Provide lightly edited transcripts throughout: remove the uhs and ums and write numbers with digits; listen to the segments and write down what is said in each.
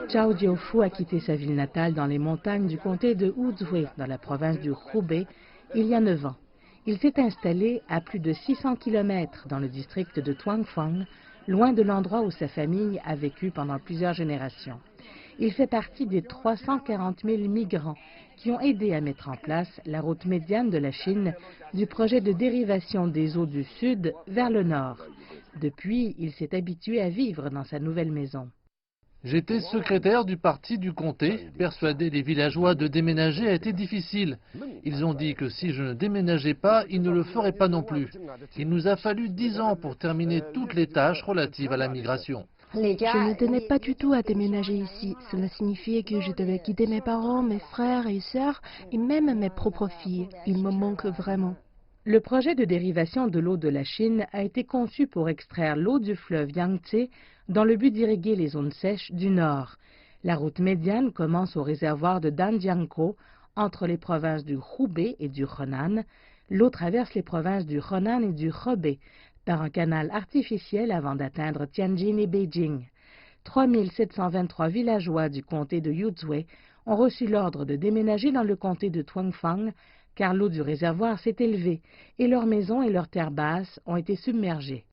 Zhao Jiufu a quitté sa ville natale dans les montagnes du comté de Huzhui, dans la province du Hubei, il y a 9 ans. Il s'est installé à plus de 600 km dans le district de Tuanfang, loin de l'endroit où sa famille a vécu pendant plusieurs générations. Il fait partie des 340 000 migrants qui ont aidé à mettre en place la route médiane de la Chine du projet de dérivation des eaux du sud vers le nord. Depuis, il s'est habitué à vivre dans sa nouvelle maison. J'étais secrétaire du parti du comté. Persuader les villageois de déménager a été difficile. Ils ont dit que si je ne déménageais pas, ils ne le feraient pas non plus. Il nous a fallu 10 ans pour terminer toutes les tâches relatives à la migration. Je ne tenais pas du tout à déménager ici. Cela signifiait que je devais quitter mes parents, mes frères et sœurs et même mes propres filles. Il me manque vraiment. Le projet de dérivation de l'eau de la Chine a été conçu pour extraire l'eau du fleuve Yangtze dans le but d'irriguer les zones sèches du nord. La route médiane commence au réservoir de Danjiangkou, entre les provinces du Hubei et du Henan. L'eau traverse les provinces du Henan et du Hebei par un canal artificiel avant d'atteindre Tianjin et Beijing. 3 723 villageois du comté de Huzhui ont reçu l'ordre de déménager dans le comté de Tuanfang, car l'eau du réservoir s'est élevée et leurs maisons et leurs terres basses ont été submergées.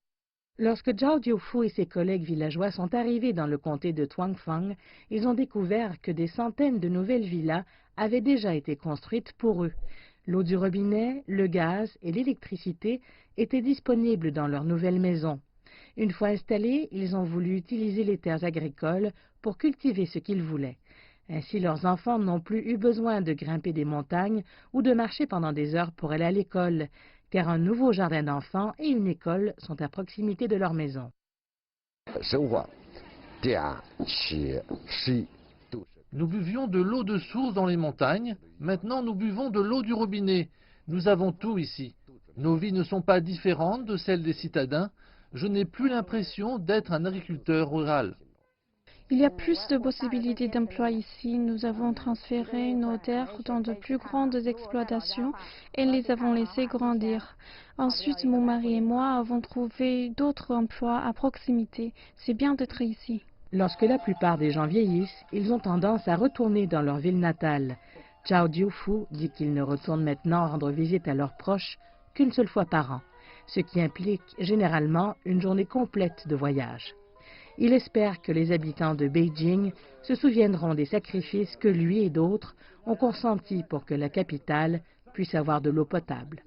Lorsque Zhao Jiufu et ses collègues villageois sont arrivés dans le comté de Tuanfang, ils ont découvert que des centaines de nouvelles villas avaient déjà été construites pour eux. L'eau du robinet, le gaz et l'électricité étaient disponibles dans leurs nouvelles maisons. Une fois installés, ils ont voulu utiliser les terres agricoles pour cultiver ce qu'ils voulaient. Ainsi, leurs enfants n'ont plus eu besoin de grimper des montagnes ou de marcher pendant des heures pour aller à l'école, car un nouveau jardin d'enfants et une école sont à proximité de leur maison. Nous buvions de l'eau de source dans les montagnes. Maintenant, nous buvons de l'eau du robinet. Nous avons tout ici. Nos vies ne sont pas différentes de celles des citadins. Je n'ai plus l'impression d'être un agriculteur rural. Il y a plus de possibilités d'emploi ici. Nous avons transféré nos terres dans de plus grandes exploitations et les avons laissées grandir. Ensuite, mon mari et moi avons trouvé d'autres emplois à proximité. C'est bien d'être ici. Lorsque la plupart des gens vieillissent, ils ont tendance à retourner dans leur ville natale. Zhao Jiufu dit qu'ils ne retournent maintenant rendre visite à leurs proches qu'une seule fois par an, ce qui implique généralement une journée complète de voyage. Il espère que les habitants de Beijing se souviendront des sacrifices que lui et d'autres ont consentis pour que la capitale puisse avoir de l'eau potable.